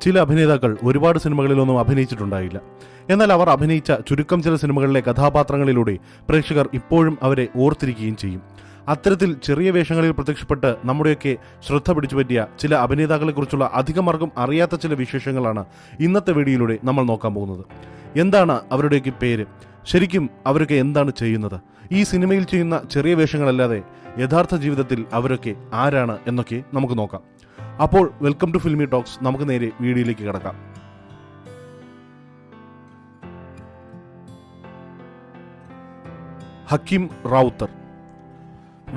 ചില അഭിനേതാക്കൾ ഒരുപാട് സിനിമകളിലൊന്നും അഭിനയിച്ചിട്ടുണ്ടായില്ല. എന്നാൽ അവർ അഭിനയിച്ച ചുരുക്കം ചില സിനിമകളിലെ കഥാപാത്രങ്ങളിലൂടെ പ്രേക്ഷകർ ഇപ്പോഴും അവരെ ഓർത്തിരിക്കുകയും ചെയ്യും. അത്തരത്തിൽ ചെറിയ വേഷങ്ങളിൽ പ്രത്യക്ഷപ്പെട്ട് നമ്മുടെയൊക്കെ ശ്രദ്ധ പിടിച്ചുപറ്റിയ ചില അഭിനേതാക്കളെക്കുറിച്ചുള്ള അധികമാർക്കും അറിയാത്ത ചില വിശേഷങ്ങളാണ് ഇന്നത്തെ വീഡിയോയിലൂടെ നമ്മൾ നോക്കാൻ പോകുന്നത്. എന്താണ് അവരുടെയൊക്കെ പേര്? ശരിക്കും അവരൊക്കെ എന്താണ് ചെയ്യുന്നത്? ഈ സിനിമയിൽ ചെയ്യുന്ന ചെറിയ വേഷങ്ങളല്ലാതെ യഥാർത്ഥ ജീവിതത്തിൽ അവരൊക്കെ ആരാണ് എന്നൊക്കെ നമുക്ക് നോക്കാം. അപ്പോൾ വെൽക്കം ടു ഫിൽമി ടോക്സ്. നമുക്ക് നേരെ വീഡിയോയിലേക്ക് കിടക്കാം. ഹക്കീം റാവുത്തർ.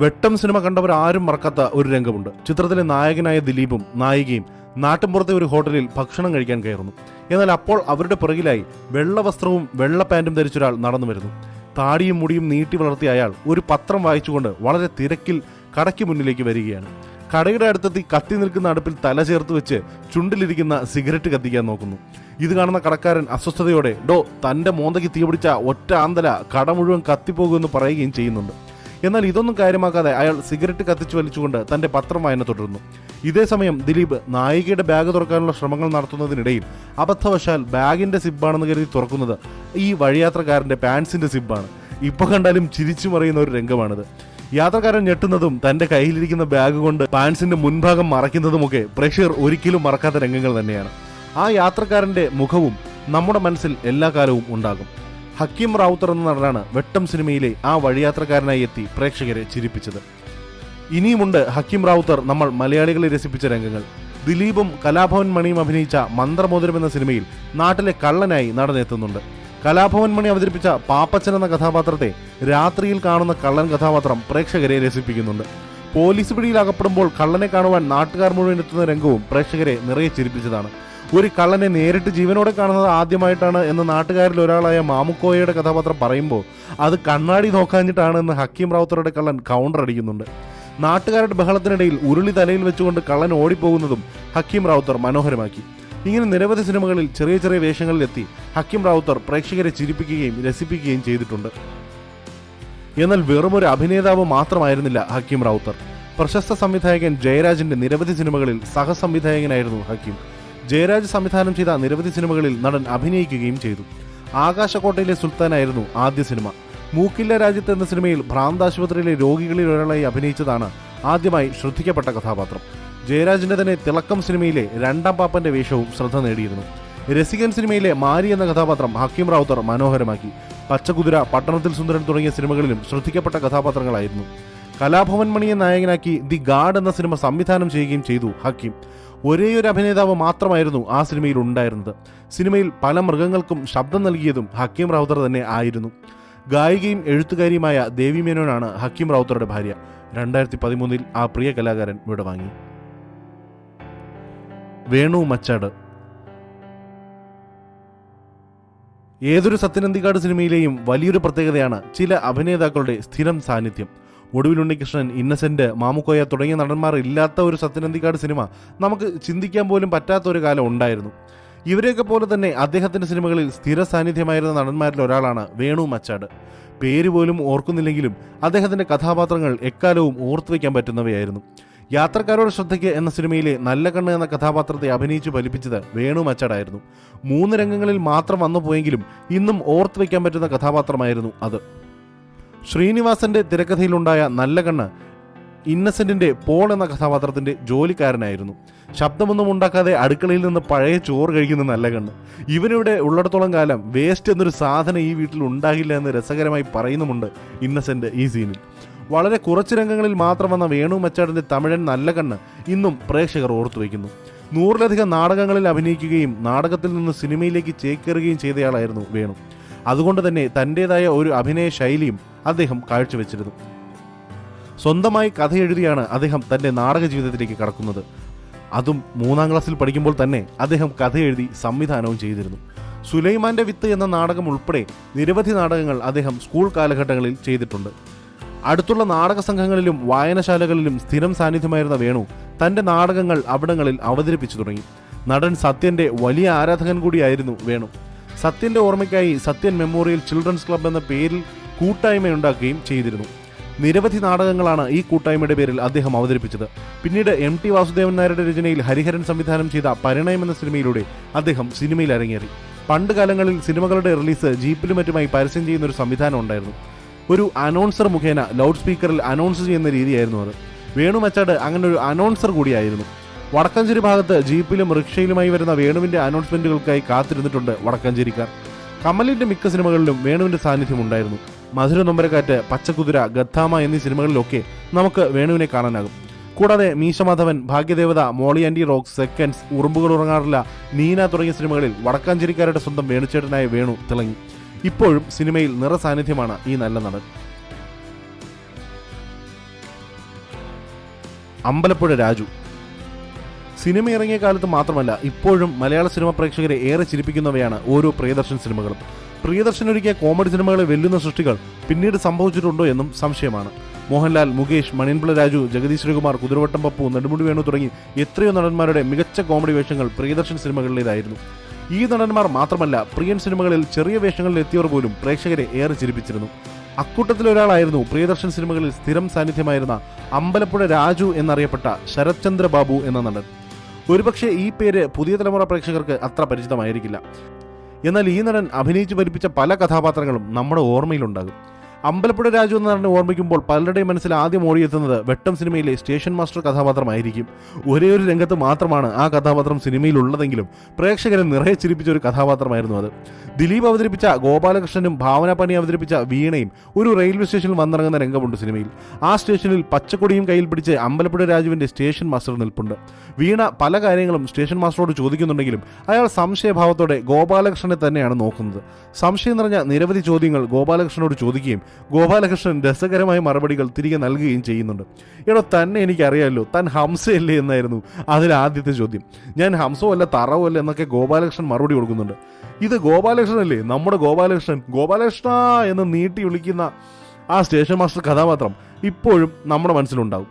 വെട്ടം സിനിമ കണ്ടവർ ആരും മറക്കാത്ത ഒരു രംഗമുണ്ട്. ചിത്രത്തിലെ നായകനായ ദിലീപും നായികയും നാട്ടിൻപുറത്തെ ഒരു ഹോട്ടലിൽ ഭക്ഷണം കഴിക്കാൻ കയറുന്നു. എന്നാൽ അപ്പോൾ അവരുടെ പിറകിലായി വെള്ള വസ്ത്രവും വെള്ള പാൻറ്റും ധരിച്ചൊരാൾ നടന്നു വരുന്നു. താടിയും മുടിയും നീട്ടി വളർത്തിയ അയാൾ ഒരു പത്രം വായിച്ചുകൊണ്ട് വളരെ തിരക്കിൽ കടയ്ക്ക് മുന്നിലേക്ക് വരികയാണ്. കടയുടെ അടുത്തെത്തി കത്തി നിൽക്കുന്ന അടുപ്പിൽ തല ചേർത്ത് വെച്ച് ചുണ്ടിലിരിക്കുന്ന സിഗരറ്റ് കത്തിക്കാൻ നോക്കുന്നു. ഇത് കാണുന്ന കടക്കാരൻ അസ്വസ്ഥതയോടെ തന്റെ മോന്തയ്ക്ക് തീപിടിച്ച ഒറ്റ ആന്തല കട മുഴുവൻ കത്തിപ്പോകുമെന്ന് പറയുകയും ചെയ്യുന്നുണ്ട്. എന്നാൽ ഇതൊന്നും കാര്യമാക്കാതെ അയാൾ സിഗരറ്റ് കത്തിച്ചു വലിച്ചുകൊണ്ട് തന്റെ പത്രം വായന തുടരുന്നു. ഇതേ സമയം ദിലീപ് നായികയുടെ ബാഗ് തുറക്കാനുള്ള ശ്രമങ്ങൾ നടത്തുന്നതിനിടയിൽ അബദ്ധവശാൽ ബാഗിന്റെ സിബാണെന്ന് കരുതി തുറക്കുന്നത് ഈ വഴിയാത്രക്കാരന്റെ പാൻസിന്റെ സിബാണ്. ഇപ്പൊ കണ്ടാലും ചിരിച്ചു മറിയുന്ന ഒരു രംഗമാണിത്. യാത്രക്കാരൻ ഞെട്ടുന്നതും തന്റെ കയ്യിലിരിക്കുന്ന ബാഗ് കൊണ്ട് പാൻസിന്റെ മുൻഭാഗം മറയ്ക്കുന്നതുമൊക്കെ പ്രേക്ഷകർ ഒരിക്കലും മറക്കാത്ത രംഗങ്ങൾ തന്നെയാണ്. ആ യാത്രക്കാരന്റെ മുഖവും നമ്മുടെ മനസ്സിൽ എല്ലാ കാലവും ഉണ്ടാകും. ഹക്കീം റാവുത്തർ എന്ന നടനാണ് വെട്ടം സിനിമയിലെ ആ വഴിയാത്രക്കാരനായി എത്തി പ്രേക്ഷകരെ ചിരിപ്പിച്ചത്. ഇനിയുമുണ്ട് ഹക്കീം റാവുത്തർ നമ്മൾ മലയാളികളെ രസിപ്പിച്ച രംഗങ്ങൾ. ദിലീപും കലാഭവൻ മണിയും അഭിനയിച്ച മന്ത്രമോതിരം എന്ന സിനിമയിൽ നാട്ടിലെ കള്ളനായി നടനെത്തുന്നുണ്ട്. കലാഭവൻ മണി അവതരിപ്പിച്ച പാപ്പച്ചൻ എന്ന കഥാപാത്രത്തെ രാത്രിയിൽ കാണുന്ന കള്ളൻ കഥാപാത്രം പ്രേക്ഷകരെ രസിപ്പിക്കുന്നുണ്ട്. പോലീസ് പിടിയിൽ അകപ്പെടുമ്പോൾ കള്ളനെ കാണുവാൻ നാട്ടുകാർ മുഴുവൻ എത്തുന്ന രംഗവും പ്രേക്ഷകരെ നിറയെ ചിരിപ്പിച്ചതാണ്. ഒരു കള്ളനെ നേരിട്ട് ജീവനോടെ കാണുന്നത് ആദ്യമായിട്ടാണ് എന്ന് നാട്ടുകാരിൽ ഒരാളായ മാമുക്കോയയുടെ കഥാപാത്രം പറയുമ്പോൾ അത് കണ്ണാടി നോക്കാഞ്ഞിട്ടാണ് എന്ന് ഹക്കീം റാവുത്തറുടെ കള്ളൻ കൗണ്ടർ അടിക്കുന്നുണ്ട്. നാട്ടുകാരുടെ ബഹളത്തിനിടയിൽ ഉരുളി തലയിൽ വെച്ചുകൊണ്ട് കള്ളൻ ഓടിപ്പോകുന്നതും ഹക്കീം റാവുത്തർ മനോഹരമാക്കി. ഇങ്ങനെ നിരവധി സിനിമകളിൽ ചെറിയ ചെറിയ വേഷങ്ങളിലെത്തി ഹക്കീം റാവുത്തർ പ്രേക്ഷകരെ ചിരിപ്പിക്കുകയും രസിപ്പിക്കുകയും ചെയ്തിട്ടുണ്ട്. എന്നാൽ വെറുമൊരു അഭിനേതാവ് മാത്രമായിരുന്നില്ല ഹക്കീം റാവുത്തർ. പ്രശസ്ത സംവിധായകൻ ജയരാജിന്റെ നിരവധി സിനിമകളിൽ സഹസംവിധായകനായിരുന്നു ഹക്കീം. ജയരാജ് സംവിധാനം ചെയ്ത നിരവധി സിനിമകളിൽ നടൻ അഭിനയിക്കുകയും ചെയ്തു. ആകാശക്കോട്ടയിലെ സുൽത്താനായിരുന്നു ആദ്യ സിനിമ. മൂക്കില്ല രാജ്യത്ത് എന്ന സിനിമയിൽ ഭ്രാന്താശുപത്രിയിലെ രോഗികളിൽ ഒരാളായി അഭിനയിച്ചതാണ് ആദ്യമായി ശ്രദ്ധിക്കപ്പെട്ട കഥാപാത്രം. ജയരാജിന്റെ തന്നെ തിളക്കം സിനിമയിലെ രണ്ടാം പാപ്പന്റെ വേഷവും ശ്രദ്ധ നേടിയിരുന്നു. രസികൻ സിനിമയിലെ മാരി എന്ന കഥാപാത്രം ഹക്കീം റാവുത്തർ മനോഹരമാക്കി. പച്ചക്കുതിര, പട്ടണത്തിൽ സുന്ദരൻ തുടങ്ങിയ സിനിമകളിലും ശ്രദ്ധിക്കപ്പെട്ട കഥാപാത്രങ്ങളായിരുന്നു. കലാഭവൻ മണിയെ നായകനാക്കി ദി ഗാഡ് എന്ന സിനിമ സംവിധാനം ചെയ്യുകയും ചെയ്തു ഹക്കീം. ഒരേയൊരു അഭിനേതാവ് മാത്രമായിരുന്നു ആ സിനിമയിൽ ഉണ്ടായിരുന്നത്. സിനിമയിൽ പല മൃഗങ്ങൾക്കും ശബ്ദം നൽകിയതും ഹക്കീം റാവുത്തർ തന്നെ ആയിരുന്നു. ഗായികയും എഴുത്തുകാരിയുമായ ദേവി മേനോനാണ് ഹക്കീം റാവുത്തറുടെ ഭാര്യ. 2013 ആ പ്രിയ കലാകാരൻ വിടവാങ്ങി. വേണു മച്ചാട്. ഏതൊരു സത്യനന്ദിക്കാട് സിനിമയിലെയും വലിയൊരു പ്രത്യേകതയാണ് ചില അഭിനേതാക്കളുടെ സ്ഥിരം സാന്നിധ്യം. ഒടുവിൽ ഉണ്ണികൃഷ്ണൻ, ഇന്നസെന്റ്, മാമുക്കോയ തുടങ്ങിയ നടന്മാർ ഇല്ലാത്ത ഒരു സത്യനന്ദിക്കാട് സിനിമ നമുക്ക് ചിന്തിക്കാൻ പോലും പറ്റാത്ത ഒരു കാലം ഉണ്ടായിരുന്നു. ഇവരെയൊക്കെ പോലെ തന്നെ അദ്ദേഹത്തിന്റെ സിനിമകളിൽ സ്ഥിര സാന്നിധ്യമായിരുന്ന നടന്മാരിൽ ഒരാളാണ് വേണു മച്ചാട്. പേര് പോലും ഓർക്കുന്നില്ലെങ്കിലും അദ്ദേഹത്തിന്റെ കഥാപാത്രങ്ങൾ എക്കാലവും ഓർത്തുവെക്കാൻ പറ്റുന്നവയായിരുന്നു. യാത്രക്കാരുടെ ശ്രദ്ധയ്ക്ക് എന്ന സിനിമയിലെ നല്ല കണ്ണ് എന്ന കഥാപാത്രത്തെ അഭിനയിച്ചു ഫലിപ്പിച്ചത് വേണു മച്ചാടായിരുന്നു. 3 രംഗങ്ങളിൽ മാത്രം വന്നു പോയെങ്കിലും ഇന്നും ഓർത്തുവെക്കാൻ പറ്റുന്ന കഥാപാത്രമായിരുന്നു അത്. ശ്രീനിവാസന്റെ തിരക്കഥയിലുണ്ടായ നല്ല കണ്ണ് ഇന്നസെന്റിന്റെ പോൾ എന്ന കഥാപാത്രത്തിന്റെ ജോലിക്കാരനായിരുന്നു. ശബ്ദമൊന്നും ഉണ്ടാക്കാതെ അടുക്കളയിൽ നിന്ന് പഴയ ചോറ് കഴിക്കുന്ന നല്ല കണ്ണ്. ഇവനിവിടെ ഉള്ളിടത്തോളം കാലം വേസ്റ്റ് എന്നൊരു സാധനം ഈ വീട്ടിൽ ഉണ്ടാകില്ല എന്ന് രസകരമായി പറയുന്നുമുണ്ട് ഇന്നസെന്റ് ഈ സീനിൽ. വളരെ കുറച്ച് രംഗങ്ങളിൽ മാത്രം വന്ന വേണു മച്ചാടിന്റെ തമിഴൻ നല്ല കണ്ണ് ഇന്നും പ്രേക്ഷകർ ഓർത്തുവയ്ക്കുന്നു. 100-ലധികം നാടകങ്ങളിൽ അഭിനയിക്കുകയും നാടകത്തിൽ നിന്ന് സിനിമയിലേക്ക് ചേക്കേറുകയും ചെയ്തയാളായിരുന്നു വേണു. അതുകൊണ്ട് തന്നെ തൻ്റെതായ ഒരു അഭിനയ ശൈലിയും അദ്ദേഹം കാഴ്ചവെച്ചിരുന്നു. സ്വന്തമായി കഥ എഴുതിയാണ് അദ്ദേഹം തൻ്റെ നാടക ജീവിതത്തിലേക്ക് കടക്കുന്നത്. അതും 3-ാം ക്ലാസ്സിൽ പഠിക്കുമ്പോൾ തന്നെ അദ്ദേഹം കഥ എഴുതി സംവിധാനവും ചെയ്തിരുന്നു. സുലൈമാന്റെ വിത്ത് എന്ന നാടകം ഉൾപ്പെടെ നിരവധി നാടകങ്ങൾ അദ്ദേഹം സ്കൂൾ കാലഘട്ടങ്ങളിൽ ചെയ്തിട്ടുണ്ട്. അടുത്തുള്ള നാടക സംഘങ്ങളിലും വായനശാലകളിലും സ്ഥിരം സാന്നിധ്യമായിരുന്ന വേണു തൻ്റെ നാടകങ്ങൾ അവിടങ്ങളിൽ അവതരിപ്പിച്ചു തുടങ്ങി. നടൻ സത്യന്റെ വലിയ ആരാധകൻ കൂടിയായിരുന്നു വേണു. സത്യന്റെ ഓർമ്മയ്ക്കായി സത്യൻ മെമ്മോറിയൽ ചിൽഡ്രൻസ് ക്ലബ് എന്ന പേരിൽ കൂട്ടായ്മയുണ്ടാക്കുകയും ചെയ്തിരുന്നു. നിരവധി നാടകങ്ങളാണ് ഈ കൂട്ടായ്മയുടെ പേരിൽ അദ്ദേഹം അവതരിപ്പിച്ചത്. പിന്നീട് MT വാസുദേവൻ നായരുടെ രചനയിൽ ഹരിഹരൻ സംവിധാനം ചെയ്ത പരിണയം എന്ന സിനിമയിലൂടെ അദ്ദേഹം സിനിമയിൽ അരങ്ങേറി. പണ്ട് കാലങ്ങളിൽ സിനിമകളുടെ റിലീസ് ജീപ്പിലും മറ്റുമായി പരസ്യം ചെയ്യുന്ന ഒരു സംവിധാനം ഉണ്ടായിരുന്നു. ഒരു അനൗൺസർ മുഖേന ലൗഡ് സ്പീക്കറിൽ അനൗൺസ് ചെയ്യുന്ന രീതിയായിരുന്നു അത്. വേണു മച്ചാട് അങ്ങനെ ഒരു അനൗൺസർ കൂടിയായിരുന്നു. വടക്കഞ്ചേരി ഭാഗത്ത് ജീപ്പിലും റിക്ഷയിലുമായി വരുന്ന വേണുവിന്റെ അനൗൺസ്മെന്റുകൾക്കായി കാത്തിരുന്നിട്ടുണ്ട് വടക്കഞ്ചേരിക്കാർ. കമലിന്റെ മിക്ക സിനിമകളിലും വേണുവിന്റെ സാന്നിധ്യം ഉണ്ടായിരുന്നു. മധുര നൊമ്പരക്കാറ്റ്, പച്ചക്കുതിര, ഗദ്ദാമ എന്നീ സിനിമകളിലൊക്കെ നമുക്ക് വേണുവിനെ കാണാനാകും. കൂടാതെ മീശമാധവൻ, ഭാഗ്യദേവത, മോളി ആൻഡി റോക്സ്, സെക്കൻഡ്സ്, ഉറുമ്പുകൾ ഉറങ്ങാറില്ല, നീന തുടങ്ങിയ സിനിമകളിൽ വടക്കാഞ്ചേരിക്കാരുടെ സ്വന്തം വേണുചേട്ടനായ വേണു തിളങ്ങി. ഇപ്പോഴും സിനിമയിൽ നിറസാന്നിധ്യമാണ് ഈ നല്ല നടൻ. അമ്പലപ്പുഴ രാജു. സിനിമ ഇറങ്ങിയ കാലത്ത് മാത്രമല്ല, ഇപ്പോഴും മലയാള സിനിമ പ്രേക്ഷകരെ ഏറെ ചിരിപ്പിക്കുന്നവയാണ് ഓരോ പ്രിയദർശൻ സിനിമകളും. പ്രിയദർശൻ ഒരുക്കിയ കോമഡി സിനിമകളെ വെല്ലുന്ന സൃഷ്ടികൾ പിന്നീട് സംഭവിച്ചിട്ടുണ്ടോ എന്നും സംശയമാണ്. മോഹൻലാൽ, മുകേഷ്, മണിയൻപിള്ള രാജു, ജഗദീഷ് ശ്രീകുമാർ, കുതിരവട്ടം പപ്പു, നെടുമുടി വേണു തുടങ്ങി എത്രയോ നടന്മാരുടെ മികച്ച കോമഡി വേഷങ്ങൾ പ്രിയദർശൻ സിനിമകളിലേതായിരുന്നു. ഈ നടന്മാർ മാത്രമല്ല, പ്രിയൻ സിനിമകളിൽ ചെറിയ വേഷങ്ങളിൽ എത്തിയവർ പോലും പ്രേക്ഷകരെ ഏറെ ചിരിപ്പിച്ചിരുന്നു. അക്കൂട്ടത്തിലൊരാളായിരുന്നു പ്രിയദർശൻ സിനിമകളിൽ സ്ഥിരം സാന്നിധ്യമായിരുന്ന അമ്പലപ്പുഴ രാജു എന്നറിയപ്പെട്ട ശരത് ചന്ദ്ര ബാബു എന്ന നടൻ. ഒരുപക്ഷെ ഈ പേര് പുതിയ തലമുറ പ്രേക്ഷകർക്ക് അത്ര പരിചിതമായിരിക്കില്ല. എന്നാൽ ഈ നടൻ അഭിനയിച്ചു ഭരിപ്പിച്ച പല കഥാപാത്രങ്ങളും നമ്മുടെ ഓർമ്മയിലുണ്ടാകും. അമ്പലപ്പുഴ രാജു എന്ന നടനെ ഓർമ്മിക്കുമ്പോൾ പലരുടെയും മനസ്സിൽ ആദ്യം ഓടിയെത്തുന്നത് വെട്ടം സിനിമയിലെ സ്റ്റേഷൻ മാസ്റ്റർ കഥാപാത്രമായിരിക്കും. ഒരേ ഒരു രംഗത്ത് മാത്രമാണ് ആ കഥാപാത്രം സിനിമയിലുള്ളതെങ്കിലും പ്രേക്ഷകരെ നിറയെ ചിരിപ്പിച്ച ഒരു കഥാപാത്രമായിരുന്നു അത്. ദിലീപ് അവതരിപ്പിച്ച ഗോപാലകൃഷ്ണനും ഭാവന പണി അവതരിപ്പിച്ച വീണയും ഒരു റെയിൽവേ സ്റ്റേഷനിൽ വന്നിറങ്ങുന്ന രംഗമുണ്ട് സിനിമയിൽ. ആ സ്റ്റേഷനിൽ പച്ചക്കൊടിയും കയ്യിൽ പിടിച്ച് അമ്പലപ്പുഴ രാജുവിന്റെ സ്റ്റേഷൻ മാസ്റ്റർ നിൽപ്പുണ്ട്. വീണ പല കാര്യങ്ങളും സ്റ്റേഷൻ മാസ്റ്ററോട് ചോദിക്കുന്നുണ്ടെങ്കിലും അയാൾ സംശയഭാവത്തോടെ ഗോപാലകൃഷ്ണനെ തന്നെയാണ് നോക്കുന്നത്. സംശയം നിറഞ്ഞ നിരവധി ചോദ്യങ്ങൾ ഗോപാലകൃഷ്ണനോട് ചോദിക്കുകയും ഗോപാലകൃഷ്ണൻ രസകരമായ മറുപടികൾ തിരികെ നൽകുകയും ചെയ്യുന്നുണ്ട്. എടോ, തന്നെ എനിക്കറിയാമല്ലോ, താൻ ഹംസയല്ലേ എന്നായിരുന്നു അതിൽ ആദ്യത്തെ ചോദ്യം. ഞാൻ ഹംസോ അല്ല, തറവോ അല്ല എന്നൊക്കെ ഗോപാലകൃഷ്ണൻ മറുപടി കൊടുക്കുന്നുണ്ട്. ഇത് ഗോപാലകൃഷ്ണനല്ലേ, നമ്മുടെ ഗോപാലകൃഷ്ണൻ. ഗോപാലകൃഷ്ണ എന്ന് നീട്ടി വിളിക്കുന്ന ആ സ്റ്റേഷൻ മാസ്റ്റർ കഥാപാത്രം ഇപ്പോഴും നമ്മുടെ മനസ്സിലുണ്ടാവും.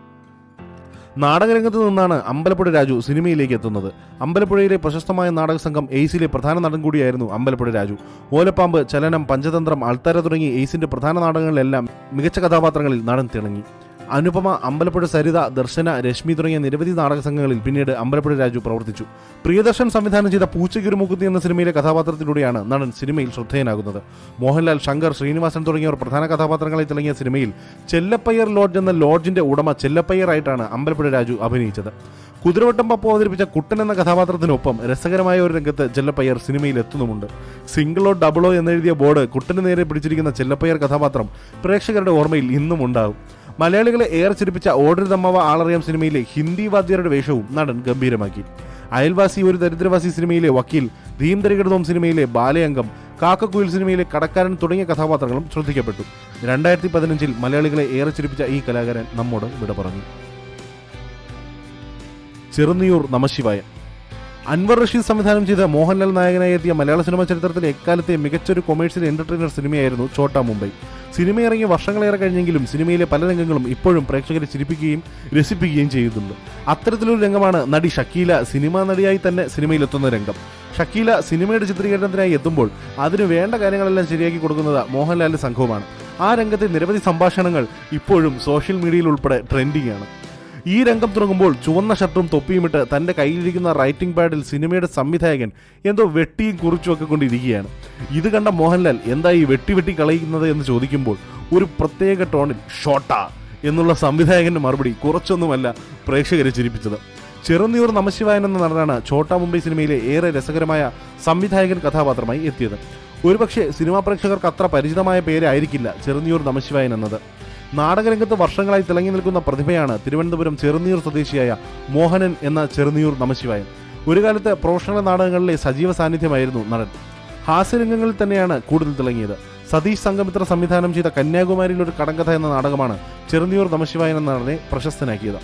നാടകരംഗത്ത് നിന്നാണ് അമ്പലപ്പുഴ രാജു സിനിമയിലേക്ക് എത്തുന്നത്. അമ്പലപ്പുഴയിലെ പ്രശസ്തമായ നാടക സംഘം എയ്സിലെ പ്രധാന നടൻ കൂടിയായിരുന്നു അമ്പലപ്പുഴ രാജു. ഓലപ്പാമ്പ്, ചലനം, പഞ്ചതന്ത്രം, അൾത്താര തുടങ്ങി എയ്സിന്റെ പ്രധാന നാടകങ്ങളിലെല്ലാം മികച്ച കഥാപാത്രങ്ങളിൽ നടൻ തിളങ്ങി. അനുപമ, അമ്പലപ്പുഴ സരിത, ദർശന, രശ്മി തുടങ്ങിയ നിരവധി നാടക സംഘങ്ങളിൽ പിന്നീട് അമ്പലപ്പുഴ രാജു പ്രവർത്തിച്ചു. പ്രിയദർശൻ സംവിധാനം ചെയ്ത പൂച്ചയ്ക്കൊരു മൂക്കുത്തി എന്ന സിനിമയിലെ കഥാപാത്രത്തിലൂടെയാണ് നടൻ സിനിമയിൽ ശ്രദ്ധേയനാകുന്നത്. മോഹൻലാൽ, ശങ്കർ, ശ്രീനിവാസൻ തുടങ്ങിയവർ പ്രധാന കഥാപാത്രങ്ങളായി തിളങ്ങിയ സിനിമയിൽ ചെല്ലപ്പയ്യർ ലോഡ്ജ് എന്ന ലോഡ്ജിന്റെ ഉടമ ചെല്ലപ്പയ്യറായിട്ടാണ് അമ്പലപ്പുഴ രാജു അഭിനയിച്ചത്. കുതിരവട്ടം പപ്പു അവതരിപ്പിച്ച കുട്ടൻ എന്ന കഥാപാത്രത്തിനൊപ്പം രസകരമായ ഒരു രംഗത്ത് ചെല്ലപ്പയ്യർ സിനിമയിൽ എത്തുന്നുമുണ്ട്. സിംഗിളോ ഡബിളോ എന്നെഴുതിയ ബോർഡ് കുട്ടന് നേരെ പിടിച്ചിരിക്കുന്ന ചെല്ലപ്പയ്യർ കഥാപാത്രം പ്രേക്ഷകരുടെ ഓർമ്മയിൽ ഇന്നും ഉണ്ടാകും. മലയാളികളെ ഏറെ ചിരിപ്പിച്ച ഓടരുതമ്മവ ആളറിയാം സിനിമയിലെ ഹിന്ദി വാദ്യരുടെ വേഷവും നടൻ ഗംഭീരമാക്കി. അയൽവാസി, ഒരു ദരിദ്രവാസി സിനിമയിലെ വക്കീൽ, ധീം തരികിടതോം സിനിമയിലെ ബാലയംഗം, കാക്കക്കുയിൽ സിനിമയിലെ കടക്കാരൻ തുടങ്ങിയ കഥാപാത്രങ്ങളും ശ്രദ്ധിക്കപ്പെട്ടു. 2015 മലയാളികളെ ഏറെ ചിരിപ്പിച്ച ഈ കലാകാരൻ നമ്മോട് വിട പറഞ്ഞു. ചെറുന്നിയൂർ നമശിവായ. അൻവർ റഷീദ് സംവിധാനം ചെയ്ത മോഹൻലാൽ നായകനായി എത്തിയ മലയാള സിനിമാ ചരിത്രത്തിലെ എക്കാലത്തെ മികച്ചൊരു കൊമേഴ്ഷ്യൽ എന്റർടൈനർ സിനിമയായിരുന്നു ഛോട്ടാ മുംബൈ. സിനിമ ഇറങ്ങി വർഷങ്ങളേറെ കഴിഞ്ഞെങ്കിലും സിനിമയിലെ പല രംഗങ്ങളും ഇപ്പോഴും പ്രേക്ഷകരെ ചിരിപ്പിക്കുകയും രസിപ്പിക്കുകയും ചെയ്യുന്നുണ്ട്. അത്തരത്തിലൊരു രംഗമാണ് നടി ഷക്കീല സിനിമാ നടിയായി തന്നെ സിനിമയിലെത്തുന്ന രംഗം. ഷക്കീല സിനിമയുടെ ചിത്രീകരണത്തിനായി എത്തുമ്പോൾ അതിന് വേണ്ട കാര്യങ്ങളെല്ലാം ശരിയാക്കി കൊടുക്കുന്നത് മോഹൻലാലിന്റെ സംഘവുമാണ്. ആ രംഗത്തെ നിരവധി സംഭാഷണങ്ങൾ ഇപ്പോഴും സോഷ്യൽ മീഡിയയിൽ ഉൾപ്പെടെ ട്രെൻഡിംഗ് ആണ്. ഈ രംഗം തുടങ്ങുമ്പോൾ ചുവന്ന ഷർട്ടും തൊപ്പിയുമിട്ട് തൻ്റെ കയ്യിലിരിക്കുന്ന റൈറ്റിംഗ് പാഡിൽ സിനിമയുടെ സംവിധായകൻ എന്തോ വെട്ടിയും കുറിച്ചുമൊക്കെ കൊണ്ടിരിക്കുകയാണ്. ഇത് കണ്ട മോഹൻലാൽ എന്താ ഈ വെട്ടി കളയുന്നത് എന്ന് ചോദിക്കുമ്പോൾ ഒരു പ്രത്യേക ടോണിൽ ഷോട്ടാ എന്നുള്ള സംവിധായകന്റെ മറുപടി കുറച്ചൊന്നുമല്ല പ്രേക്ഷകരെ ചിരിപ്പിച്ചത്. ചെറുന്നിയൂർ നമശിവായൻ എന്ന നടനാണ് ഛോട്ടാ മുംബൈ സിനിമയിലെ ഏറെ രസകരമായ സംവിധായകൻ കഥാപാത്രമായി എത്തിയത്. ഒരുപക്ഷെ സിനിമാ പ്രേക്ഷകർക്ക് അത്ര പരിചിതമായ പേരായിരിക്കില്ല ചെറുന്നിയൂർ നമശിവായൻ എന്നത്. നാടകരംഗത്ത് വർഷങ്ങളായി തിളങ്ങി നിൽക്കുന്ന പ്രതിഭയാണ് തിരുവനന്തപുരം ചെറുന്നിയൂർ സ്വദേശിയായ മോഹനൻ എന്ന ചെറുന്നിയൂർ നമശിവായൻ. ഒരു കാലത്ത് പ്രൊഫഷണൽ നാടകങ്ങളിലെ സജീവ സാന്നിധ്യമായിരുന്നു നടൻ. ഹാസ്യരംഗങ്ങളിൽ തന്നെയാണ് കൂടുതൽ തിളങ്ങിയത്. സതീഷ് സംഘമിത്ര സംവിധാനം ചെയ്ത കന്യാകുമാരിയിൽ ഒരു കടങ്കഥ എന്ന നാടകമാണ് ചെറുന്നിയൂർ നമശിവായൻ എന്ന നടനെ പ്രശസ്തനാക്കിയത്.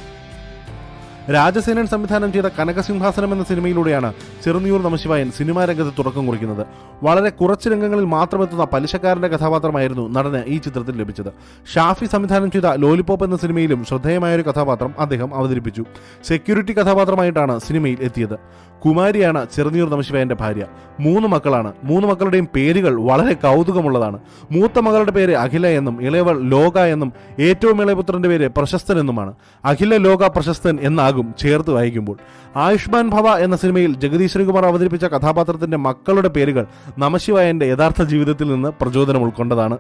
രാജസേനൻ സംവിധാനം ചെയ്ത കനകസിംഹാസനം എന്ന സിനിമയിലൂടെയാണ് ചെറുനിയൂർ നമശിവായൻ സിനിമാ രംഗത്ത് തുടക്കം കുറിക്കുന്നത്. വളരെ കുറച്ച് രംഗങ്ങളിൽ മാത്രമെത്തുന്ന പലിശക്കാരന്റെ കഥാപാത്രമായിരുന്നു നടന് ഈ ചിത്രത്തിൽ ലഭിച്ചത്. ഷാഫി സംവിധാനം ചെയ്ത ലോലിപോപ്പ് എന്ന സിനിമയിലും ശ്രദ്ധേയമായൊരു കഥാപാത്രം അദ്ദേഹം അവതരിപ്പിച്ചു. സെക്യൂരിറ്റി കഥാപാത്രമായിട്ടാണ് സിനിമയിൽ എത്തിയത്. കുമാരിയാണ് ചെറുനിയൂർ നമശിവായന്റെ ഭാര്യ. 3 മക്കളാണ്. 3 മക്കളുടെയും പേരുകൾ വളരെ കൗതുകമുള്ളതാണ്. മൂത്ത മകളുടെ പേര് അഖില എന്നും ഇളയവൾ ലോക എന്നും ഏറ്റവും ഇളയ പുത്രന്റെ പേര് പ്രശസ്തൻ എന്നുമാണ്. അഖില ലോക പ്രശസ്തൻ എന്നാകും ചേർത്ത് വായിക്കുമ്പോൾ. ആയുഷ്മാൻ ഭവ എന്ന സിനിമയിൽ ജഗദീഷ് ശ്രീകുമാർ അവതരിപ്പിച്ച കഥാപാത്രത്തിന്റെ മക്കളുടെ പേരുകൾ നമശിവായന്റെ യഥാർത്ഥ ജീവിതത്തിൽ നിന്ന് പ്രചോദനം ഉൾക്കൊണ്ടതാണ്.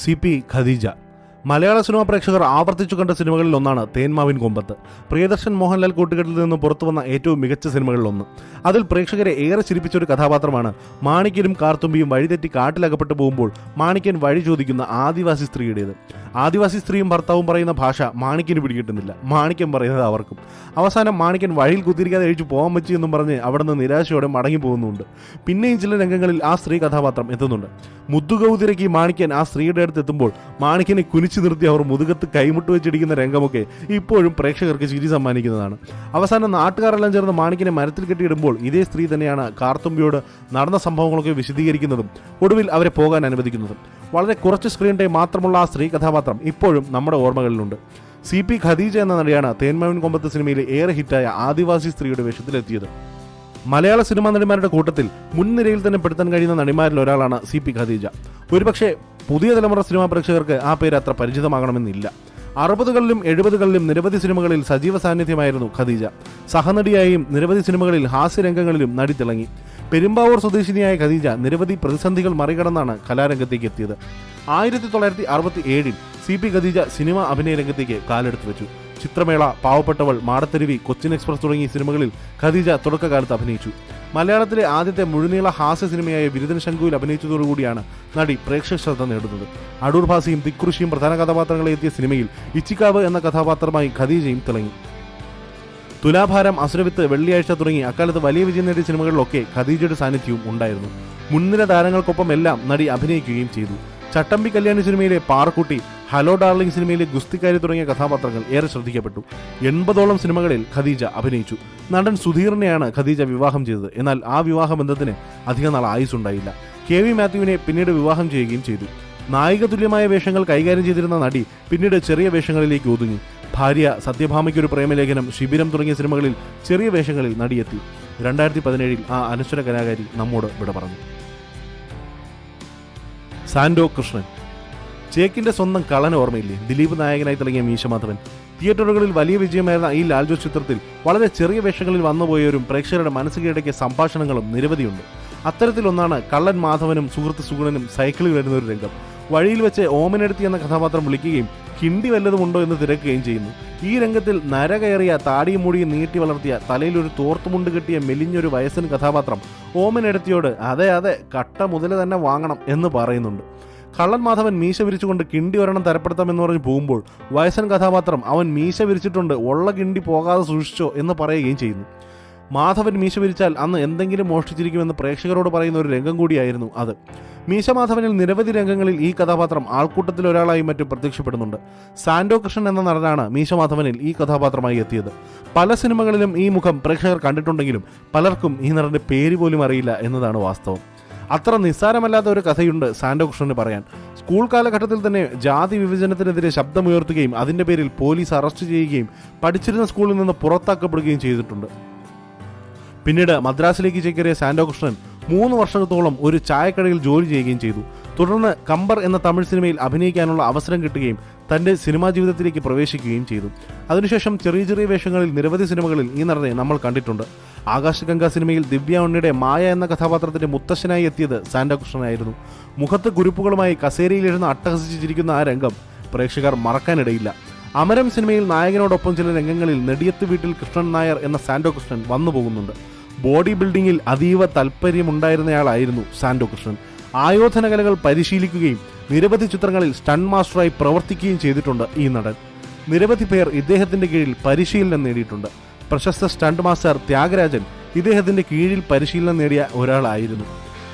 CP ഖദീജ. മലയാള സിനിമാ പ്രേക്ഷകർ ആവർത്തിച്ചു കണ്ട സിനിമകളിൽ ഒന്നാണ് തേന്മാവിൻ കൊമ്പത്ത്. പ്രിയദർശൻ മോഹൻലാൽ കൂട്ടുകെട്ടിൽ നിന്ന് പുറത്തു വന്ന ഏറ്റവും മികച്ച സിനിമകളിലൊന്ന്. അതിൽ പ്രേക്ഷകരെ ഏറെ ചിരിപ്പിച്ച ഒരു കഥാപാത്രമാണ് മാണിക്യനും കാർത്തുമ്പിയും വഴിതെറ്റി കാട്ടിലകപ്പെട്ടു പോകുമ്പോൾ മാണിക്യൻ വഴി ചോദിക്കുന്ന ആദിവാസി സ്ത്രീയുടേത്. ആദിവാസി സ്ത്രീയും ഭർത്താവും പറയുന്ന ഭാഷ മാണിക്യന് പിടികിട്ടുന്നില്ല. മാണിക്യൻ പറയുന്നത് അവർക്കും. അവസാനം മാണിക്യൻ വഴിയിൽ കുത്തിരിക്കാതെ കഴിച്ചു പോകാൻ വെച്ചു എന്നും പറഞ്ഞ് അവിടെ നിന്ന് നിരാശയോടെ മടങ്ങി പോകുന്നുണ്ട്. പിന്നെയും ചില രംഗങ്ങളിൽ ആ സ്ത്രീ കഥാപാത്രം എത്തുന്നുണ്ട്. മുതുകൗതിരക്കി മാണിക്യൻ ആ സ്ത്രീയുടെ അടുത്ത് എത്തുമ്പോൾ മാണിക്യനെ കുനിച്ചു നിർത്തി അവർ മുതുകത്ത് കൈമുട്ട് വെച്ചിടിക്കുന്ന രംഗമൊക്കെ ഇപ്പോഴും പ്രേക്ഷകർക്ക് ചിരി സമ്മാനിക്കുന്നതാണ്. അവസാനം നാട്ടുകാരെല്ലാം ചേർന്ന് മാണിക്യനെ മരത്തിൽ കെട്ടിയിടുമ്പോൾ ഇതേ സ്ത്രീ തന്നെയാണ് കാർത്തുമ്പിയോട് നടന്ന സംഭവങ്ങളൊക്കെ വിശദീകരിക്കുന്നതും ഒടുവിൽ അവരെ പോകാൻ അനുവദിക്കുന്നതും. വളരെ കുറച്ച് സ്ക്രീൻ ടൈം മാത്രമുള്ള ആ സ്ത്രീ കഥാപാത്രം ഇപ്പോഴും നമ്മുടെ ഓർമ്മകളിലുണ്ട്. CP ഖദീജ എന്ന നടിയാണ് തേന്മാവിൻ കൊമ്പത്ത് സിനിമയിലെ ഏറെ ഹിറ്റായ ആദിവാസി സ്ത്രീയുടെ വേഷത്തിലെത്തിയത്. മലയാള സിനിമാ നടിമാരുടെ കൂട്ടത്തിൽ മുൻനിരയിൽ തന്നെ പെടുത്താൻ കഴിയുന്ന നടിമാരിൽ ഒരാളാണ് CP ഖദീജ. ഒരുപക്ഷെ പുതിയ തലമുറ സിനിമാ പ്രേക്ഷകർക്ക് ആ പേര് അത്ര പരിചിതമാകണമെന്നില്ല. 60കളിലും 70കളിലും നിരവധി സിനിമകളിൽ സജീവ സാന്നിധ്യമായിരുന്നു ഖദീജ. സഹനടിയായും നിരവധി സിനിമകളിൽ ഹാസ്യരംഗങ്ങളിലും നടി തിളങ്ങി. പെരുമ്പാവൂർ സ്വദേശിനിയായ ഖദീജ നിരവധി പ്രതിസന്ധികൾ മറികടന്നാണ് കലാരംഗത്തേക്ക് എത്തിയത്. 1967 CP ഖദീജ സിനിമാ അഭിനയ രംഗത്തേക്ക് കാലെടുത്തു വെച്ചു. ചിത്രമേള, പാവപ്പെട്ടവൾ, മാടത്തരുവി, കൊച്ചിൻ എക്സ്പ്രസ് തുടങ്ങിയ സിനിമകളിൽ ഖദീജ തുടക്കകാലത്ത് അഭിനയിച്ചു. മലയാളത്തിലെ ആദ്യത്തെ മുഴുനീള ഹാസ്യ സിനിമയായ ബിരുദൻ ശംഖുവിൽ അഭിനയിച്ചതോടുകൂടിയാണ് നടി പ്രേക്ഷക ശ്രദ്ധ നേടുന്നത്. അടൂർ ഭാസിയും തിക്കുറിശിയും പ്രധാന കഥാപാത്രങ്ങളെ എത്തിയ സിനിമയിൽ ഇച്ചിക്കാവ് എന്ന കഥാപാത്രമായി ഖദീജയും തിളങ്ങി. തുലാഭാരം, അസുരവിത്ത്, വെള്ളിയാഴ്ച തുടങ്ങി അക്കാലത്ത് വലിയ വിജയം നേടിയ സിനിമകളിലൊക്കെ ഖദീജയുടെ സാന്നിധ്യവും ഉണ്ടായിരുന്നു. മുൻനിര താരങ്ങൾക്കൊപ്പം എല്ലാം നടി അഭിനയിക്കുകയും ചെയ്തു. ചട്ടമ്പി കല്യാണി സിനിമയിലെ പാറക്കുട്ടി, ഹലോ ഡാർലിംഗ് സിനിമയിലെ ഗുസ്തിക്കാരി തുടങ്ങിയ കഥാപാത്രങ്ങൾ ഏറെ ശ്രദ്ധിക്കപ്പെട്ടു. 80ഓളം സിനിമകളിൽ ഖദീജ അഭിനയിച്ചു. നടൻ സുധീറിനെയാണ് ഖദീജ വിവാഹം ചെയ്തത്. എന്നാൽ ആ വിവാഹ ബന്ധത്തിന് അധിക നാൾ ആയുസ്സുണ്ടായില്ല. KV മാത്യുവിനെ പിന്നീട് വിവാഹം ചെയ്യുകയും ചെയ്തു. നായിക തുല്യമായ വേഷങ്ങൾ കൈകാര്യം ചെയ്തിരുന്ന നടി പിന്നീട് ചെറിയ വേഷങ്ങളിലേക്ക് ഒതുങ്ങി. ഭാര്യ, സത്യഭാമയ്ക്കൊരു പ്രേമലേഖനം, ശിബിരം തുടങ്ങിയ സിനിമകളിൽ ചെറിയ വേഷങ്ങളിൽ നടിയെത്തി. 2017 ആ അനശ്വര കലാകാരി നമ്മോട് വിട പറഞ്ഞു. സാൻഡോ കൃഷ്ണൻ. ചേക്കിന്റെ സ്വന്തം കള്ളൻ ഓർമ്മയില്ലേ? ദിലീപ് നായകനായി തിളങ്ങിയ മീശമാധവൻ. തിയേറ്ററുകളിൽ വലിയ വിജയമായിരുന്ന ഈ ലാൽ ജോസ് ചിത്രത്തിൽ വളരെ ചെറിയ വേഷങ്ങളിൽ വന്നുപോയവരും പ്രേക്ഷകരുടെ മനസ്സ് കീഴടക്കിയ സംഭാഷണങ്ങളും നിരവധിയുണ്ട്. അത്തരത്തിലൊന്നാണ് കള്ളൻ മാധവനും സുഹൃത്ത് സുഗുണനും സൈക്കിളിൽ വരുന്ന ഒരു രംഗം. വഴിയിൽ വെച്ച് ഓമനെടുത്തി എന്ന കഥാപാത്രം വിളിക്കുകയും കിണ്ടി വല്ലതുമുണ്ടോ എന്ന് തിരക്കുകയും ചെയ്യുന്നു. ഈ രംഗത്തിൽ നര കയറിയ താടിയും മൂടിയും നീട്ടി വളർത്തിയ തലയിൽ ഒരു തോർത്തുമുണ്ട് കെട്ടിയ മെലിഞ്ഞൊരു വയസ്സൻ കഥാപാത്രം ഓമനെടുത്തിയോട് അതെ കട്ട മുതൽ തന്നെ വാങ്ങണം എന്ന് പറയുന്നുണ്ട്. കള്ളൻ മാധവൻ മീശ വിരിച്ചുകൊണ്ട് കിണ്ടി ഒരെണ്ണം തരപ്പെടുത്താമെന്ന് പറഞ്ഞ് പോകുമ്പോൾ വയസ്സൻ കഥാപാത്രം അവൻ മീശ വിരിച്ചിട്ടുണ്ട്, ഉള്ള കിണ്ടി പോകാതെ സൂക്ഷിച്ചോ എന്ന് പറയുകയും ചെയ്യുന്നു. മാധവൻ മീശ വിരിച്ചാൽ അന്ന് എന്തെങ്കിലും മോഷ്ടിച്ചിരിക്കുമെന്ന് പ്രേക്ഷകരോട് പറയുന്ന ഒരു രംഗം കൂടിയായിരുന്നു അത്. മീശ മാധവനിൽ നിരവധി രംഗങ്ങളിൽ ഈ കഥാപാത്രം ആൾക്കൂട്ടത്തിൽ ഒരാളായി മറ്റും പ്രത്യക്ഷപ്പെടുന്നുണ്ട്. സാൻഡോ കൃഷ്ണൻ എന്ന നടനാണ് മീശ മാധവനിൽ ഈ കഥാപാത്രമായി എത്തിയത്. പല സിനിമകളിലും ഈ മുഖം പ്രേക്ഷകർ കണ്ടിട്ടുണ്ടെങ്കിലും പലർക്കും ഈ നടന്റെ പേര് പോലും അറിയില്ല എന്നതാണ് വാസ്തവം. അത്ര നിസ്സാരമല്ലാത്ത ഒരു കഥയുണ്ട് സാൻഡോ കൃഷ്ണന് പറയാൻ. സ്കൂൾ കാലഘട്ടത്തിൽ തന്നെ ജാതി വിഭജനത്തിനെതിരെ ശബ്ദമുയർത്തുകയും അതിന്റെ പേരിൽ പോലീസ് അറസ്റ്റ് ചെയ്യുകയും പഠിച്ചിരുന്ന സ്കൂളിൽ നിന്ന് പുറത്താക്കപ്പെടുകയും ചെയ്തിട്ടുണ്ട്. പിന്നീട് മദ്രാസിലേക്ക് ചേക്കേറിയ സാൻഡോ കൃഷ്ണൻ 3 വർഷത്തോളം ഒരു ചായക്കടയിൽ ജോലി ചെയ്യുകയും ചെയ്തു. തുടർന്ന് കമ്പർ എന്ന തമിഴ് സിനിമയിൽ അഭിനയിക്കാനുള്ള അവസരം കിട്ടുകയും തന്റെ സിനിമാ ജീവിതത്തിലേക്ക് പ്രവേശിക്കുകയും ചെയ്തു. അതിനുശേഷം ചെറിയ ചെറിയ വേഷങ്ങളിൽ നിരവധി സിനിമകളിൽ ഈ നടനെ നമ്മൾ കണ്ടിട്ടുണ്ട്. ആകാശഗംഗ സിനിമയിൽ ദിവ്യ ഉണ്ണിയുടെ മായ എന്ന കഥാപാത്രത്തിന്റെ മുത്തശ്ശനായി എത്തിയത് സാൻഡോ കൃഷ്ണനായിരുന്നു. മുഖത്ത് കുരുപ്പുകളുമായി കസേരയിലിരുന്ന് അട്ടഹസിച്ചിരിക്കുന്ന ആ രംഗം പ്രേക്ഷകർ മറക്കാനിടയില്ല. അമരം സിനിമയിൽ നായകനോടൊപ്പം ചില രംഗങ്ങളിൽ നെടിയത്ത് വീട്ടിൽ കൃഷ്ണൻ നായർ എന്ന സാൻഡോ കൃഷ്ണൻ വന്നു പോകുന്നുണ്ട്. ബോഡി ബിൽഡിങ്ങിൽ അതീവ താല്പര്യമുണ്ടായിരുന്നയാളായിരുന്നു സാൻഡോ കൃഷ്ണൻ. ആയോധന കലകൾ പരിശീലിക്കുകയും നിരവധി ചിത്രങ്ങളിൽ സ്റ്റണ്ട് മാസ്റ്ററായി പ്രവർത്തിക്കുകയും ചെയ്തിട്ടുണ്ട് ഈ നടൻ. നിരവധി പേർ ഇദ്ദേഹത്തിന്റെ കീഴിൽ പരിശീലനം നേടിയിട്ടുണ്ട്. പ്രശസ്ത സ്റ്റണ്ട് മാസ്റ്റർ ത്യാഗരാജൻ ഇദ്ദേഹത്തിന്റെ കീഴിൽ പരിശീലനം നേടിയ ഒരാളായിരുന്നു.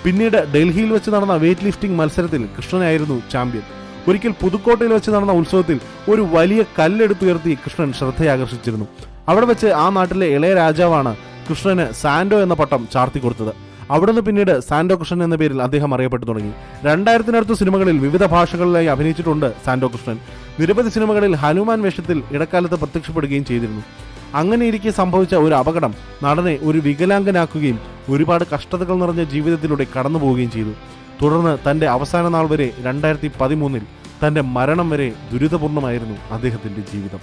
പിന്നീട് ഡൽഹിയിൽ വെച്ച് നടന്ന വെയ്റ്റ് ലിഫ്റ്റിംഗ് മത്സരത്തിൽ കൃഷ്ണനായിരുന്നു ചാമ്പ്യൻ. ഒരിക്കൽ പുതുക്കോട്ടയിൽ വെച്ച് നടന്ന ഉത്സവത്തിൽ ഒരു വലിയ കല്ലെടുത്തുയർത്തി കൃഷ്ണൻ ശ്രദ്ധയാകർഷിച്ചിരുന്നു. അവിടെ വെച്ച് ആ നാട്ടിലെ ഇളയ രാജാവാണ് കൃഷ്ണന് സാൻഡോ എന്ന പട്ടം ചാർത്തി കൊടുത്തത്. അവിടുന്ന് പിന്നീട് സാൻഡോ കൃഷ്ണൻ എന്ന പേരിൽ അദ്ദേഹം അറിയപ്പെട്ടു തുടങ്ങി. 2000-നടുത്ത് സിനിമകളിൽ വിവിധ ഭാഷകളിലായി അഭിനയിച്ചിട്ടുണ്ട് സാൻഡോ കൃഷ്ണൻ. നിരവധി സിനിമകളിൽ ഹനുമാൻ വേഷത്തിൽ ഇടക്കാലത്ത് പ്രത്യക്ഷപ്പെടുകയും ചെയ്തിരുന്നു. അങ്ങനെയിരിക്കെ സംഭവിച്ച ഒരു അപകടം നടനെ ഒരു വികലാംഗനാക്കുകയും ഒരുപാട് കഷ്ടതകൾ നിറഞ്ഞ ജീവിതത്തിലൂടെ കടന്നു പോവുകയും ചെയ്തു. തുടർന്ന് തന്റെ അവസാന നാൾ വരെ 2013 തന്റെ മരണം വരെ ദുരിതപൂർണമായിരുന്നു അദ്ദേഹത്തിന്റെ ജീവിതം.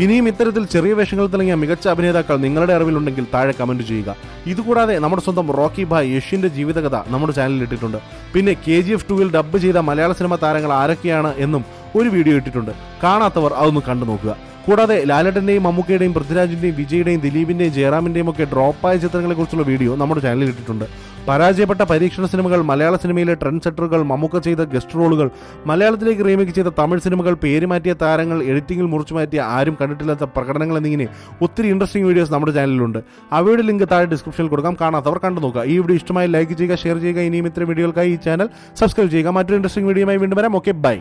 ഇനിയും ഇത്തരത്തിൽ ചെറിയ വേഷങ്ങളിൽ തിളങ്ങിയ മികച്ച അഭിനേതാക്കൾ നിങ്ങളുടെ അറിവിലുണ്ടെങ്കിൽ താഴെ കമന്റ് ചെയ്യുക. ഇതുകൂടാതെ നമ്മുടെ സ്വന്തം റോക്കി ഭായ് യഷിന്റെ ജീവിതകഥ നമ്മുടെ ചാനലിൽ ഇട്ടിട്ടുണ്ട്. പിന്നെ KGF 2-ൽ ഡബ്ബ് ചെയ്ത മലയാള സിനിമ താരങ്ങൾ ആരൊക്കെയാണ് എന്നും ഒരു വീഡിയോ ഇട്ടിട്ടുണ്ട്. കാണാത്തവർ അതൊന്ന് കണ്ടു നോക്കുക. കൂടാതെ ലാലേട്ടന്റെയും മമ്മൂക്കയുടെയും പൃഥ്വിരാജിന്റെയും വിജയുടെയും ദിലീപിന്റെയും ജയറാമിന്റെയും ഒക്കെ ഡ്രോപ്പായ ചിത്രങ്ങളെക്കുറിച്ചുള്ള വീഡിയോ നമ്മുടെ ചാനലിൽ ഇട്ടിട്ടുണ്ട്. പരാജയപ്പെട്ട പരീക്ഷണ സിനിമകൾ, മലയാള സിനിമയിലെ ട്രെൻഡ് സെറ്ററുകൾ, മമ്മൂക്ക ചെയ്ത ഗസ്റ്റ് റോളുകൾ, മലയാളത്തിലേക്ക് റീമേക്ക് ചെയ്ത തമിഴ് സിനിമകൾ, പേര് മാറ്റിയ താരങ്ങൾ, എഡിറ്റിംഗിൽ മുറിച്ചു മാറ്റിയ ആരും കണ്ടിട്ടില്ലാത്ത പ്രകടനങ്ങൾ എന്നിങ്ങനെ ഒത്തിരി ഇൻട്രസ്റ്റിംഗ് വീഡിയോസ് നമ്മുടെ ചാനലിലുണ്ട്. അവയുടെ ലിങ്ക് താഴെ ഡിസ്ക്രിപ്ഷനിൽ കൊടുക്കാം. കാണാത്തവർ കണ്ടു നോക്കുക. ഈ വീഡിയോ ഇഷ്ടമായി ലൈക്ക് ചെയ്യുക, ഷെയർ ചെയ്യുക. ഇനിയും ഇത്തരം വീഡിയോകൾക്കായി ഈ ചാനൽ സബ്സ്ക്രൈബ് ചെയ്യുക. മറ്റൊരു ഇൻട്രസ്റ്റിംഗ് വീഡിയോയുമായി വീണ്ടും വരാം. Okay, by.